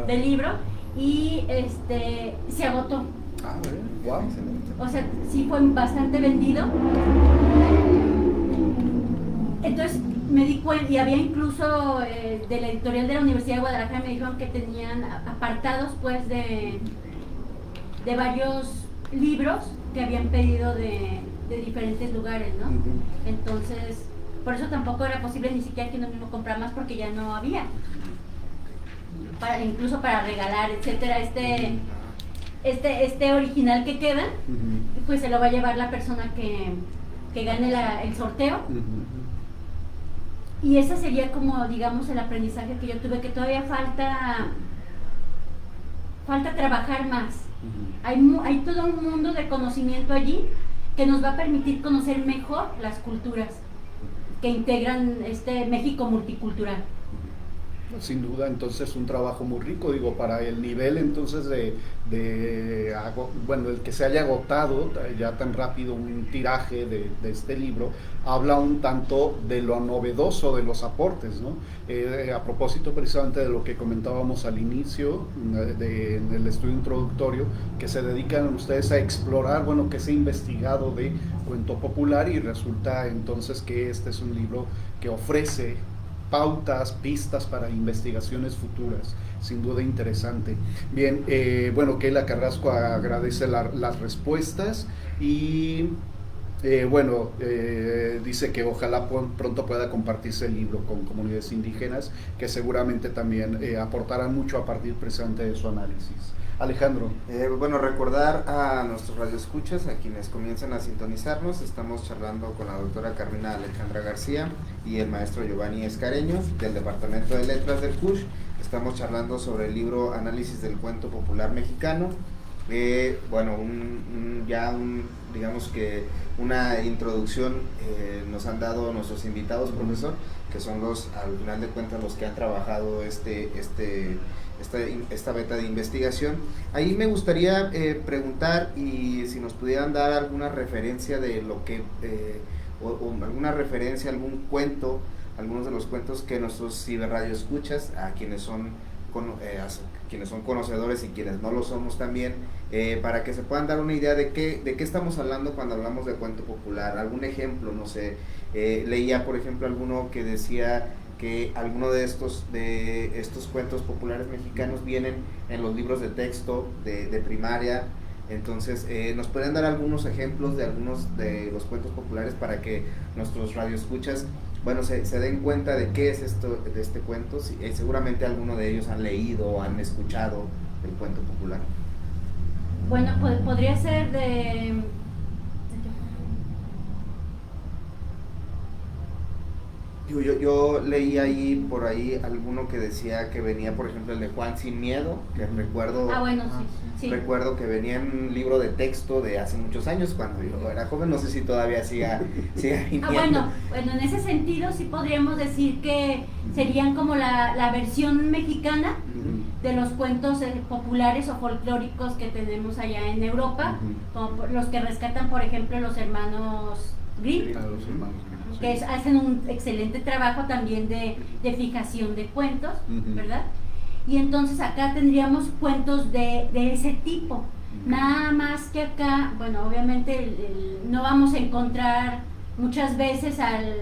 del libro y se agotó. Ah, wow. O sea, sí fue bastante vendido. Entonces me di cuenta, y había incluso de la editorial de la Universidad de Guadalajara, me dijeron que tenían apartados pues de varios libros que habían pedido de diferentes lugares, ¿no? Entonces, por eso tampoco era posible ni siquiera que uno mismo comprara más, porque ya no había. Incluso para regalar, etcétera, este original que queda, pues se lo va a llevar la persona que gane el sorteo. Y ese sería como, digamos, el aprendizaje que yo tuve, que todavía falta trabajar más. Hay todo un mundo de conocimiento allí que nos va a permitir conocer mejor las culturas que integran este México multicultural. Sin duda, entonces un trabajo muy rico, digo, para el nivel entonces el que se haya agotado ya tan rápido un tiraje de este libro, habla un tanto de lo novedoso de los aportes, ¿no? A propósito precisamente de lo que comentábamos al inicio del estudio introductorio, que se dedican ustedes a explorar, bueno, que se ha investigado de cuento popular, y resulta entonces que este es un libro que ofrece pautas, pistas para investigaciones futuras, sin duda interesante. Bien, Keila Carrasco agradece las respuestas y dice que ojalá pronto pueda compartirse el libro con comunidades indígenas, que seguramente también aportarán mucho a partir precisamente de su análisis. Alejandro. Recordar a nuestros radioescuchas, a quienes comienzan a sintonizarnos, estamos charlando con la doctora Carmina Alejandra García y el maestro Giovanni Escareño del Departamento de Letras del CUSH. Estamos charlando sobre el libro Análisis del Cuento Popular Mexicano, Bueno, digamos que una introducción nos han dado nuestros invitados, profesor, que son al final de cuentas, los que han trabajado esta beta de investigación. Ahí me gustaría preguntar y si nos pudieran dar alguna referencia de lo que, o alguna referencia, algún cuento, algunos de los cuentos que nuestros ciberradioescuchas, a quienes son conocedores y quienes no lo somos también, para que se puedan dar una idea de qué estamos hablando cuando hablamos de cuento popular. Algún ejemplo, no sé, leía por ejemplo alguno que decía que alguno de estos cuentos populares mexicanos vienen en los libros de texto de primaria. Entonces, ¿nos pueden dar algunos ejemplos de algunos de los cuentos populares para que nuestros radioescuchas, bueno, se den cuenta de qué es esto de este cuento? Seguramente alguno de ellos han leído o han escuchado el cuento popular. Bueno, pues podría ser Yo leí ahí por ahí alguno que decía que venía, por ejemplo, el de Juan Sin Miedo, que recuerdo. Bueno, sí. Recuerdo que venía en un libro de texto de hace muchos años cuando yo era joven. No sé si todavía siga viniendo. Bueno, en ese sentido sí podríamos decir que serían como la versión mexicana de los cuentos populares o folclóricos que tenemos allá en Europa, como los que rescatan, por ejemplo, los hermanos Grimm, que hacen un excelente trabajo también de fijación de cuentos, ¿verdad? Y entonces acá tendríamos cuentos de ese tipo, nada más que acá, bueno, obviamente no vamos a encontrar muchas veces al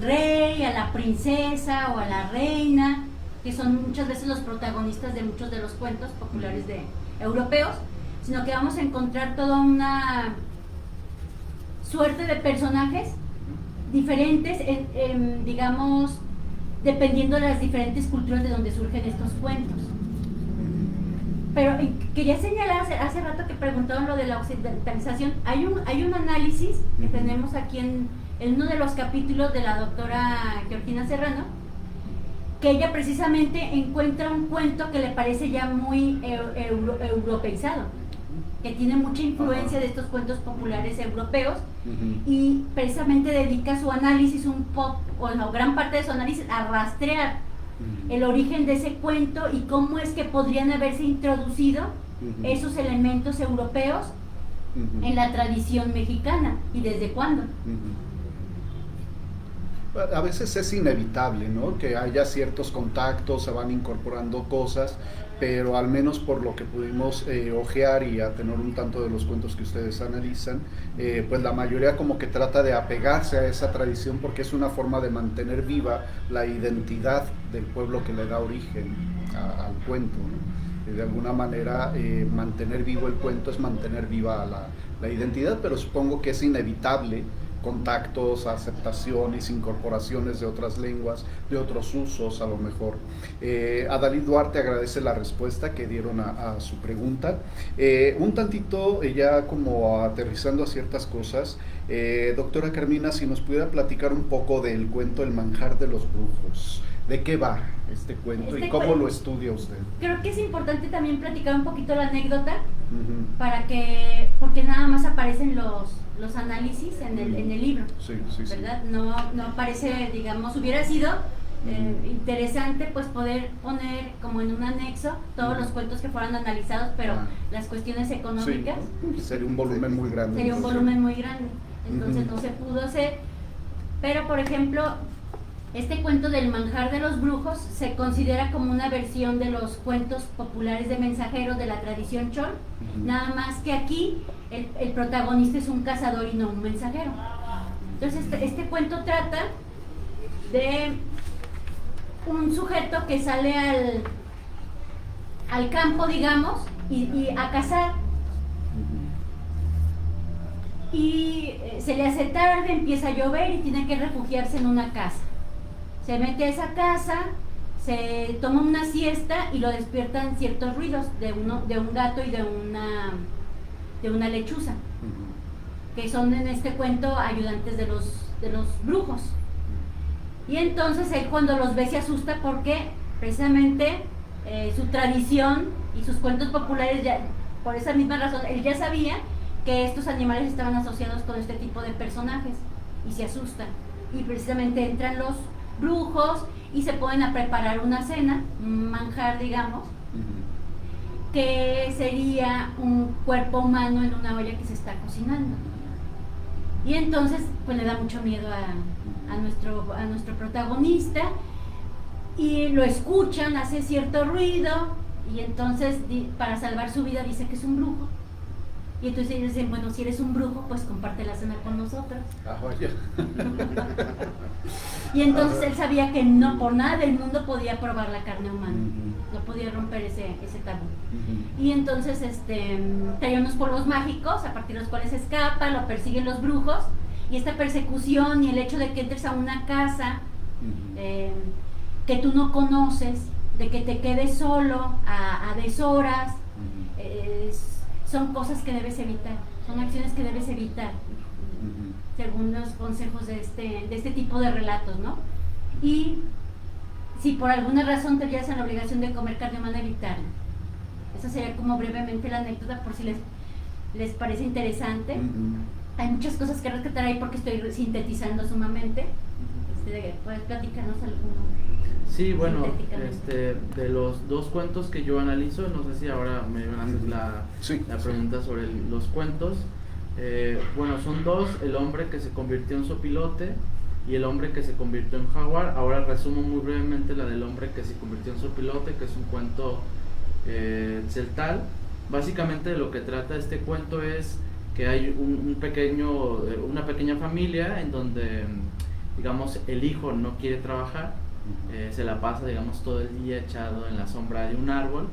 rey, a la princesa o a la reina, que son muchas veces los protagonistas de muchos de los cuentos populares europeos, sino que vamos a encontrar toda una suerte de personajes diferentes, digamos, dependiendo de las diferentes culturas de donde surgen estos cuentos. Pero quería señalar, hace rato que preguntaron lo de la occidentalización, hay un análisis que tenemos aquí en uno de los capítulos de la doctora Georgina Serrano, que ella precisamente encuentra un cuento que le parece ya muy europeizado, que tiene mucha influencia de estos cuentos populares europeos, y precisamente dedica su análisis gran parte de su análisis a rastrear el origen de ese cuento y cómo es que podrían haberse introducido esos elementos europeos en la tradición mexicana y desde cuándo. A veces es inevitable, ¿no?, que haya ciertos contactos, se van incorporando cosas, pero al menos por lo que pudimos ojear y a tener un tanto de los cuentos que ustedes analizan, pues la mayoría como que trata de apegarse a esa tradición porque es una forma de mantener viva la identidad del pueblo que le da origen al cuento, ¿no? De alguna manera mantener vivo el cuento es mantener viva la identidad, pero supongo que es inevitable contactos, aceptaciones, incorporaciones de otras lenguas, de otros usos a lo mejor. Adalid Duarte agradece la respuesta que dieron a su pregunta. Un tantito ya como aterrizando a ciertas cosas, doctora Carmina, si nos pudiera platicar un poco del cuento El manjar de los brujos. ¿De qué va este cuento y cómo lo estudia usted? Creo que es importante también platicar un poquito la anécdota, porque nada más aparecen los análisis en el libro, ¿verdad? No aparece, digamos, hubiera sido interesante pues poder poner como en un anexo todos los cuentos que fueran analizados, pero las cuestiones económicas... Sería un volumen muy grande. Sería un volumen muy grande, entonces no se pudo hacer, pero por ejemplo... Este cuento del manjar de los brujos se considera como una versión de los cuentos populares de mensajeros de la tradición chol, nada más que aquí el protagonista es un cazador y no un mensajero. Entonces este cuento trata de un sujeto que sale al campo, digamos, y a cazar, y se le hace tarde, empieza a llover y tiene que refugiarse en una casa. Se mete a esa casa, se toma una siesta y lo despiertan ciertos ruidos de un gato y de una lechuza, que son en este cuento ayudantes de los brujos. Y entonces él cuando los ve se asusta porque precisamente su tradición Y sus cuentos populares, ya por esa misma razón, él ya sabía que estos animales estaban asociados con este tipo de personajes y se asustan. Y precisamente entran los brujos y se ponen a preparar una cena, un manjar, digamos, que sería un cuerpo humano en una olla que se está cocinando. Y entonces pues le da mucho miedo a nuestro protagonista, y lo escuchan, hace cierto ruido, y entonces para salvar su vida dice que es un brujo. Y entonces ellos dicen, bueno, si eres un brujo, pues comparte la cena con nosotros. Y entonces él sabía que no, por nada del mundo podía probar la carne humana, no podía romper ese tabú. Y entonces traía unos polvos mágicos a partir de los cuales escapa, lo persiguen los brujos, y esta persecución y el hecho de que entres a una casa que tú no conoces, de que te quedes solo a deshoras, son cosas que debes evitar, son acciones que debes evitar, según los consejos de este tipo de relatos, ¿no? Y si por alguna razón te vieras en la obligación de comer carne humana, evitarla. Esa sería como brevemente la anécdota, por si les parece interesante. Hay muchas cosas que rescatar ahí porque estoy sintetizando sumamente. ¿Puedes platicarnos alguno? Sí, bueno, de los dos cuentos que yo analizo, no sé si ahora me van a hacer la pregunta sobre los cuentos. Bueno, son dos: el hombre que se convirtió en sopilote y el hombre que se convirtió en jaguar. Ahora resumo muy brevemente la del hombre que se convirtió en sopilote, que es un cuento celtal. Básicamente de lo que trata este cuento es que hay una pequeña familia en donde, digamos, el hijo no quiere trabajar, se la pasa, digamos, todo el día echado en la sombra de un árbol.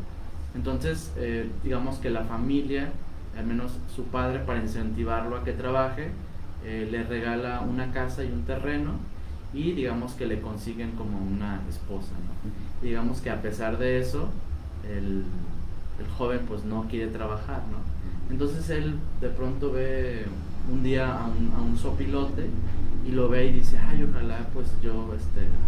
Entonces, digamos que la familia, al menos su padre, para incentivarlo a que trabaje, le regala una casa y un terreno, y digamos que le consiguen como una esposa, ¿no? Digamos que a pesar de eso, el joven pues no quiere trabajar, ¿no? Entonces él de pronto ve un día a un sopilote y lo ve y dice, ay, ojalá pues yo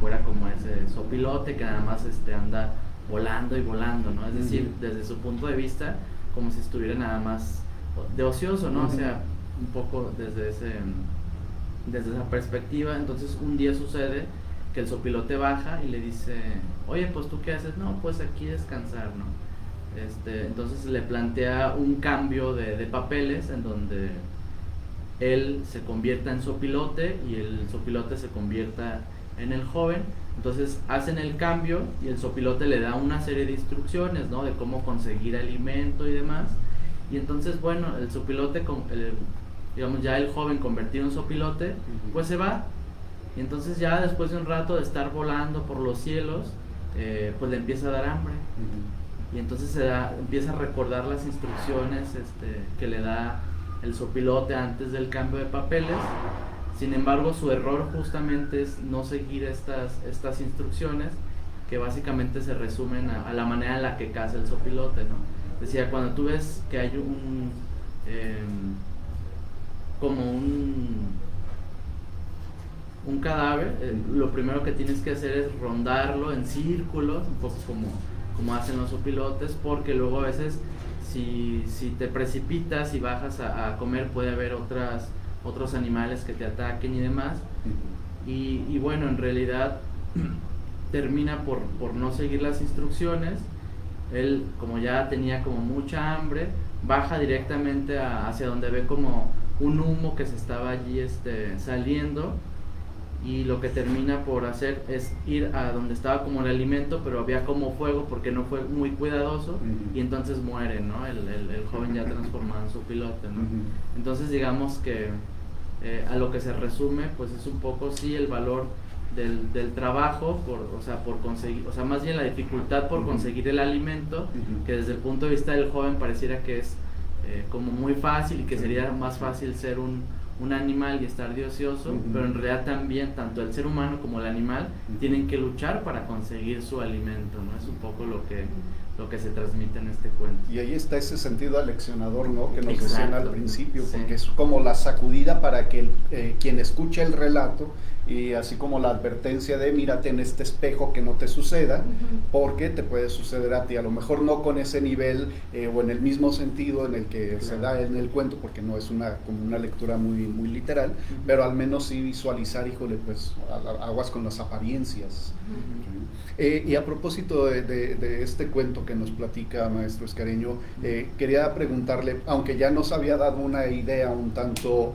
fuera como ese sopilote que nada más anda volando y volando, ¿no? Es decir, desde su punto de vista, como si estuviera nada más de ocioso, ¿no? O sea, un poco desde esa perspectiva. Entonces un día sucede que el sopilote baja y le dice, oye, pues ¿tú qué haces? No, pues aquí descansar, ¿no? Entonces le plantea un cambio de papeles en donde él se convierta en sopilote y el sopilote se convierta en el joven. Entonces hacen el cambio y el sopilote le da una serie de instrucciones, ¿no? De cómo conseguir alimento y demás. Y entonces, bueno, el sopilote, digamos, ya el joven convertido en sopilote, pues se va. Y entonces ya después de un rato de estar volando por los cielos, pues le empieza a dar hambre. Y entonces empieza a recordar las instrucciones que le da el sopilote antes del cambio de papeles. Sin embargo, su error justamente es no seguir estas instrucciones, que básicamente se resumen a la manera en la que caza el sopilote, ¿no? Decía, cuando tú ves que hay un cadáver, lo primero que tienes que hacer es rondarlo en círculos, un poco como hacen los sopilotes, porque luego a veces si te precipitas y bajas a comer, puede haber otros animales que te ataquen y demás. Y bueno, en realidad termina por no seguir las instrucciones. Él, como ya tenía como mucha hambre, baja directamente hacia donde ve como un humo que se estaba allí saliendo, y lo que termina por hacer es ir a donde estaba como el alimento, pero había como fuego porque no fue muy cuidadoso, y entonces muere, ¿no? El joven ya transformado en sopilote, ¿no? Entonces digamos que a lo que se resume pues es un poco sí el valor del trabajo por conseguir, o sea, más bien la dificultad por conseguir el alimento, que desde el punto de vista del joven pareciera que es como muy fácil y que sería más fácil ser un animal y estar de ocioso, pero en realidad también tanto el ser humano como el animal tienen que luchar para conseguir su alimento, ¿no? Es un poco lo que se transmite en este cuento. Y ahí está ese sentido aleccionador, ¿no? Que nos decían al principio, porque es como la sacudida para que quien escucha el relato y así como la advertencia de mírate en este espejo que no te suceda, porque te puede suceder a ti, a lo mejor no con ese nivel o en el mismo sentido en el que se da en el cuento, porque no es como una lectura muy literal, pero al menos sí visualizar, híjole, pues aguas con las apariencias. Y a propósito de este cuento que nos platica maestro Escareño, quería preguntarle, aunque ya nos había dado una idea un tanto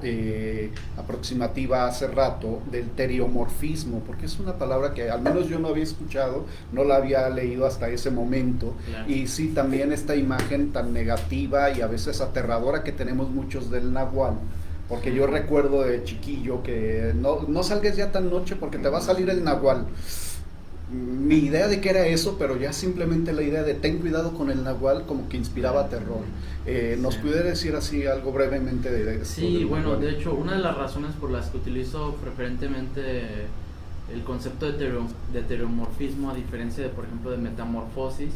aproximativa hace rato del teriomorfismo, porque es una palabra que al menos yo no había escuchado, no la había leído hasta ese momento, claro. Y sí también esta imagen tan negativa y a veces aterradora que tenemos muchos del nahual, porque yo recuerdo de chiquillo que no salgas ya tan noche porque te va a salir el nahual. Ni idea de qué era eso, pero ya simplemente la idea de ten cuidado con el nahual como que inspiraba terror. ¿Nos pudiera decir así algo brevemente de esto? Sí, bueno, de hecho, una de las razones por las que utilizo preferentemente el concepto de teriomorfismo, a diferencia de, por ejemplo, de metamorfosis,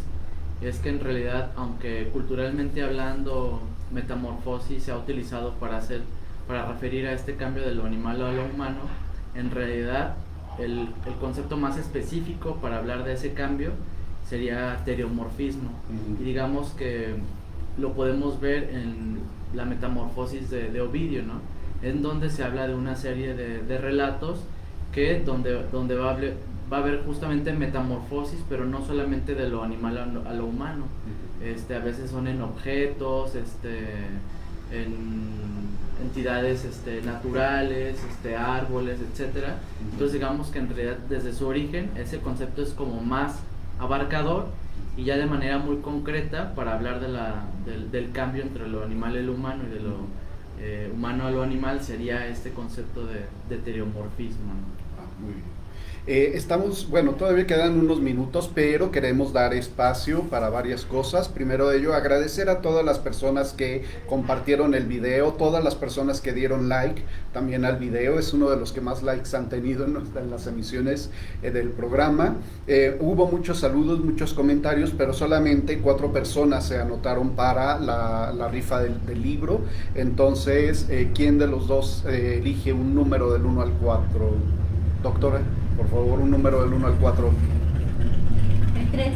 es que en realidad, aunque culturalmente hablando, metamorfosis se ha utilizado para referir a este cambio de lo animal a lo humano, en realidad el concepto más específico para hablar de ese cambio sería teriomorfismo. Y digamos que lo podemos ver en la metamorfosis de Ovidio, ¿no? En donde se habla de una serie de relatos que donde va a haber justamente metamorfosis, pero no solamente de lo animal a lo humano. A veces son en objetos, en entidades naturales, árboles, etcétera. Entonces digamos que en realidad desde su origen ese concepto es como más abarcador y ya de manera muy concreta para hablar del cambio entre lo animal y lo humano, y de lo humano a lo animal sería este concepto de teriomorfismo, ¿no? Muy bien. Todavía quedan unos minutos, pero queremos dar espacio para varias cosas. Primero de ello, agradecer a todas las personas que compartieron el video, todas las personas que dieron like también al video, es uno de los que más likes han tenido en las emisiones del programa. Hubo muchos saludos, muchos comentarios, pero solamente 4 personas se anotaron para la rifa del libro. Entonces, ¿quién de los dos elige un número del 1 al 4? Doctora, por favor, un número del 1 al 4. El 3.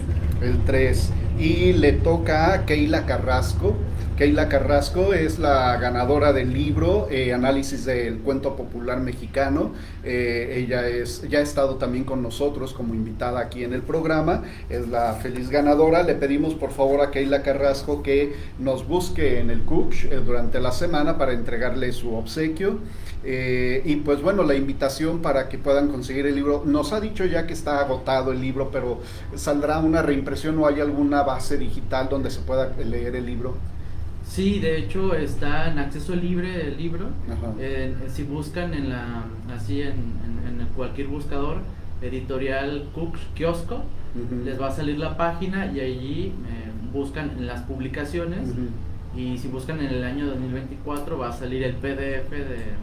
El 3. Y le toca a Keila Carrasco. Keila Carrasco es la ganadora del libro Análisis del Cuento Popular Mexicano. Ella ya ha estado también con nosotros como invitada aquí en el programa. Es la feliz ganadora. Le pedimos por favor a Keila Carrasco que nos busque en el Cook durante la semana para entregarle su obsequio. Y pues bueno, la invitación para que puedan conseguir el libro. Nos ha dicho ya que está agotado el libro, pero ¿saldrá una reimpresión o hay alguna base digital donde se pueda leer el libro? Sí, de hecho está en acceso libre el libro. Si buscan en cualquier buscador, editorial Cook Kiosco, les va a salir la página y allí buscan en las publicaciones. Y si buscan en el año 2024 va a salir el PDF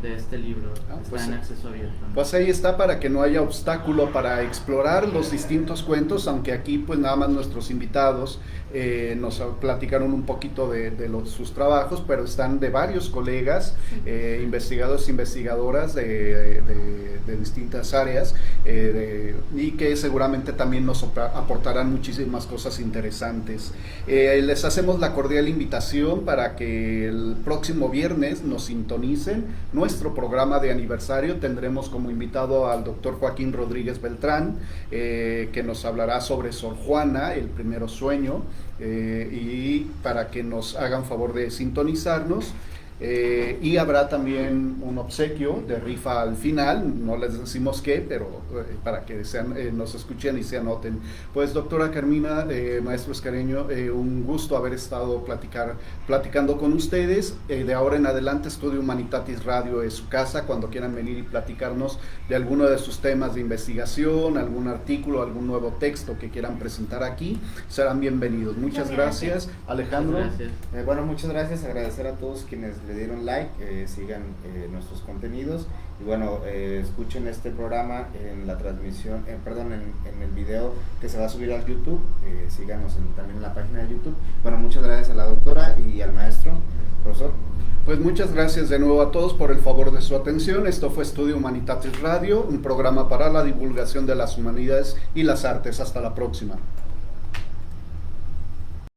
de este libro. Está en acceso abierto. Pues ahí está, para que no haya obstáculo para explorar los distintos cuentos, aunque aquí pues nada más nuestros invitados nos platicaron un poquito de sus trabajos, pero están de varios colegas, investigadores e investigadoras de distintas áreas, y que seguramente también nos aportarán muchísimas cosas interesantes. Les hacemos la cordial invitación para que el próximo viernes nos sintonicen nuestro programa de aniversario. Tendremos como invitado al doctor Joaquín Rodríguez Beltrán, que nos hablará sobre Sor Juana, el primer sueño, y para que nos hagan favor de sintonizarnos. Y habrá también un obsequio de rifa al final, no les decimos qué, pero para que nos escuchen y se anoten. Pues doctora Carmina, maestro Escareño, un gusto haber estado platicando con ustedes. De ahora en adelante Estudio Humanitatis Radio es su casa, cuando quieran venir y platicarnos de alguno de sus temas de investigación, algún artículo, algún nuevo texto que quieran presentar aquí, serán bienvenidos. Muchas gracias. Alejandro. Muchas gracias. Muchas gracias, agradecer a todos quienes le dieron like, sigan nuestros contenidos y bueno, escuchen este programa en la transmisión, en el video que se va a subir al YouTube, síganos también en la página de YouTube. Bueno, muchas gracias a la doctora y al maestro, profesor. Pues muchas gracias de nuevo a todos por el favor de su atención. Esto fue Estudio Humanitatis Radio, un programa para la divulgación de las humanidades y las artes. Hasta la próxima.